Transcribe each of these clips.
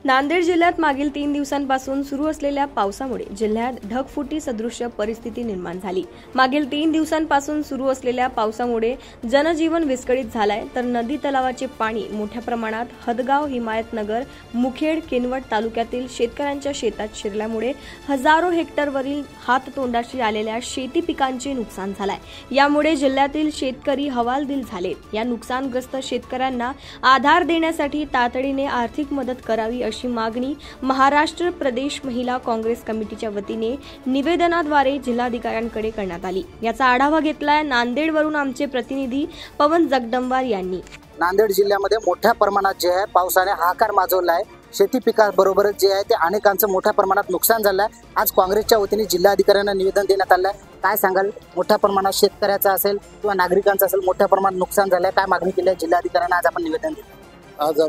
नांदेड जिल्ह्यात मागील 3 दिवसांपासून सुरू असलेल्या पावसामुळे जिल्ह्यात ढगफुटी सदृश्य परिस्थिती निर्माण झाली। मागील 3 दिवसांपासून सुरू असलेल्या पावसामुळे जनजीवन विस्कळीत झालंय, तर नदी तलावाचे पाणी मोठ्या प्रमाणात हदगाव, हिमायतनगर, मुखेड, किनवट तालुक्यातील शेतकऱ्यांच्या शेतात शिरल्यामुळे हजारो हेक्टरवरील हाततोंडाशी आलेल्या शेती पिकांचे नुकसान झालंय। यामुळे जिल्ह्यातील शेतकरी हवालदिल झालेत। या नुकसानग्रस्त शेतकऱ्यांना आधार देण्यासाठी तातडीने आर्थिक मदत करावी अशी मागणी महाराष्ट्र प्रदेश महिला काँग्रेस कमिटीच्या वतीने निवेदनाद्वारे जिल्हाधिकाऱ्यांकडे करण्यात आली। याचा आढावा घेतलाय नांदेडवरून आमचे प्रतिनिधी पवन जगदंबार यांनी। नांदेड जिल्ह्यामध्ये मोठ्या प्रमाणात जे आहे पावसाने हाहाकार माजवला आहे। शेती पिकाबरोबरच जे आहे ते अनेकांचं मोठ्या प्रमाणात नुकसान झालं आहे। आज काँग्रेसच्या वतीने जिल्हाधिकाऱ्यांना निवेदन देण्यात आलं आहे। काय सांगाल, मोठ्या प्रमाणात शेतकऱ्याचं असेल किंवा नागरिकांचं असेल मोठ्या प्रमाणात नुकसान झालं आहे, काय मागणी केली आहे जिल्हाधिकाऱ्यांना आज आपण निवेदन दिलं? आज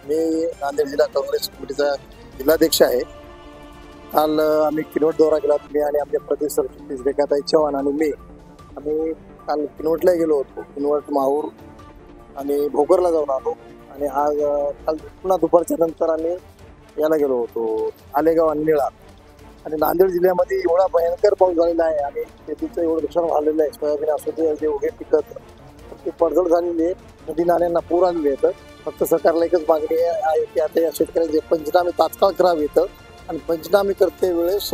मी नांदेड जिल्हा काँग्रेस कमिटीचा जिल्हाध्यक्ष आहे। काल आम्ही किनवट दौरा केला। मी आणि आमचे प्रदेश सरचिटणीस रेखाताई चव्हाण आणि मी आम्ही काल किनवटला गेलो होतो। किनवट, माहूर आणि भोकरला जाऊन आलो आणि आज काल पुन्हा दुपारच्या नंतर आम्ही याला गेलो होतो आलेगाव आणि निळा। आणि नांदेड जिल्ह्यामध्ये एवढा भयंकर पाऊस झालेला आहे आणि शेतीचं एवढं नुकसान झालेलं आहे। सोयाबीन असू दे, जे उभे पिकत ते पडझड झालेली आहे। नदी नाल्यांना पूर आलेले आहेत। फक्त सरकारला एकच मागणी आहे की आता या शेतकऱ्यांचे पंचनामे तात्काळ करावेत आणि पंचनामे करते वेळेस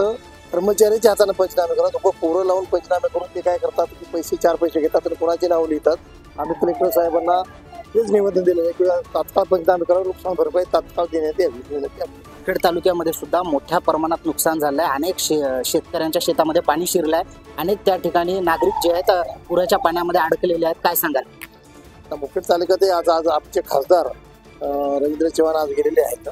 कर्मचाऱ्याच्या हाताने पंचनामे करा। लोक पोरं लावून पंचनामे करून ते काय करतात की पैसे 4 पैसे घेतात आणि कोणाचे नाव लिहितात। आम्ही कलेक्टर साहेबांना तेच निवेदन दिलं आहे की तात्काळ पंचनामे करा, नुकसान भरपाई तात्काळ देण्यात यावी। खेड तालुक्यामध्ये सुद्धा मोठ्या प्रमाणात नुकसान झालंय। अनेक शेतकऱ्यांच्या शेतामध्ये पाणी शिरलंय। अनेक त्या ठिकाणी नागरिक जे आहेत पुराच्या पाण्यामध्ये अडकलेले आहेत। काय सांगाल? मुखेड तालुक्यात आज आमचे खासदार रवींद्र चव्हाण आज गेलेले आहेत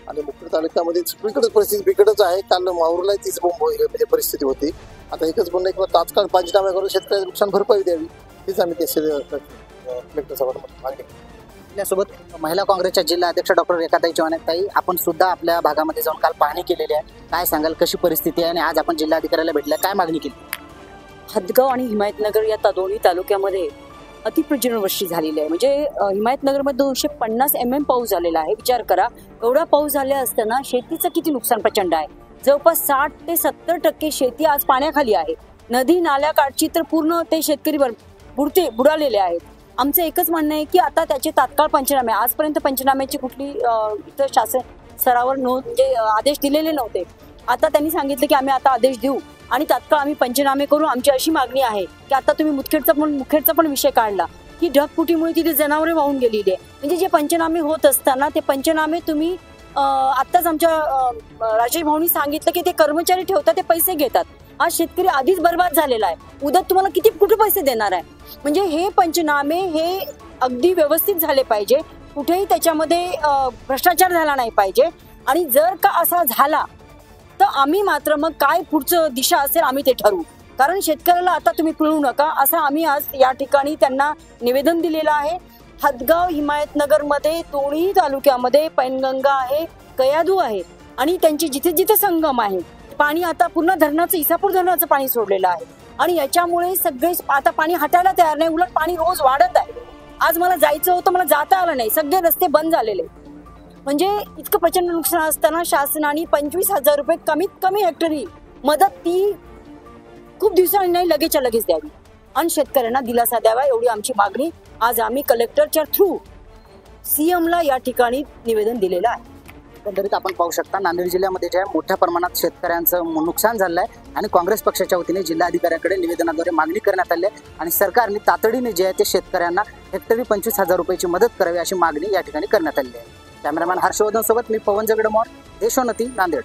आणि मुखेड तालुक्यामध्ये सगळीकडे परिस्थिती बिकटच आहे। काल माहूरला तीच म्हणजे परिस्थिती होती। आता एकच म्हणणं आहे की तात्काळ पंचनामे करून शेतकऱ्याचं नुकसान भरपाई द्यावी, हीच आम्ही ते कलेक्टर साहेबांना मागणी केली। आपल्यासोबत महिला काँग्रेसच्या जिल्हा अध्यक्ष डॉक्टर रेखाताई चव्हाण ताई, आपण सुद्धा आपल्या भागामध्ये जाऊन काल पाहणी केलेली आहे। काय सांगाल, कशी परिस्थिती आहे आणि आज आपण जिल्हाधिकाऱ्याला भेटल्या, काय मागणी केली? हदगाव आणि हिमायतनगर या दोन्ही तालुक्यामध्ये अतिप्रजनवृष्टी झालेली आहे। म्हणजे हिमायतनगरमध्ये 250 mm पाऊस झालेला आहे। विचार करा, एवढा पाऊस झाला असताना शेतीचं किती नुकसान प्रचंड आहे। जवळपास 60 ते 70% शेती आज पाण्याखाली आहे। नदी नाल्याकाठची तर पूर्ण ते शेतकरी बुडालेले आहेत। आमचं एकच म्हणणं आहे की आता त्याचे तात्काळ पंचनामे, आजपर्यंत पंचनाम्याची कुठली इतर शासन स्तरावर म्हणजे आदेश दिलेले नव्हते। आता त्यांनी सांगितलं की आम्ही आता आदेश देऊ आणि तात्काळ आम्ही पंचनामे करू। आमची अशी मागणी आहे की आता तुम्ही मुखेडचा पण विषय काढला की ढगफुटीमुळे तिथे जनावरे वाहून गेलेली आहे। म्हणजे जे पंचनामे होत असताना ते पंचनामे तुम्ही आत्ताच आमच्या राजेश भाऊंनी सांगितलं की ते कर्मचारी ठेवतात, ते पैसे घेतात। आज शेतकरी आधीच बर्बाद झालेला आहे, उद्या तुम्हाला कुठे पैसे देणार आहे? म्हणजे हे पंचनामे हे अगदी व्यवस्थित झाले पाहिजे, कुठेही त्याच्यामध्ये भ्रष्टाचार झाला नाही पाहिजे। आणि जर का असा झाला तर आम्ही मात्र मग काय पुढचं दिशा असेल आम्ही ते ठरवू। कारण शेतकऱ्याला आता तुम्ही पिळू नका असं आम्ही आज या ठिकाणी त्यांना निवेदन दिलेलं आहे। हदगाव, हिमायतनगरमध्ये दोन्ही तालुक्यामध्ये पैनगंगा आहे, कयाधू आहे आणि त्यांची जिथे जिथे संगम आहे पाणी आता पूर्ण धरणाचं, इसापूर धरणाचं पाणी सोडलेलं आहे आणि याच्यामुळे सगळे आता पाणी हटायला तयार नाही, उलट पाणी रोज वाढत आहे। आज मला जायचं होतं, मला जाता आलं नाही, सगळे रस्ते बंद झालेले। म्हणजे इतकं प्रचंड नुकसान असताना शासनाने 25,000 रुपये कमीत कमी हेक्टरी मदत ती खूप दिवसांनी नाही लगेचच्या लगेच द्यावी आणि शेतकऱ्यांना दिलासा द्यावा, एवढी आमची मागणी आज आम्ही कलेक्टरच्या थ्रू सीएमला या ठिकाणी निवेदन दिलेलं आहे। एकंदरीत आपण पाहू शकता नांदेड जिल्ह्यामध्ये जे मोठ्या प्रमाणात शेतकऱ्यांचं नुकसान झालं आहे आणि काँग्रेस पक्षाच्या वतीने जिल्हाधिकाऱ्यांकडे निवेदनाद्वारे मागणी करण्यात आली आहे आणि सरकारने तातडीने जे आहे ते शेतकऱ्यांना हेक्टरी 25,000 रुपयाची मदत करावी अशी मागणी या ठिकाणी करण्यात आली आहे। कॅमेरामॅन हर्षवर्धन सोबत मी पवन जगदंबार, देशोन्नती, नांदेड।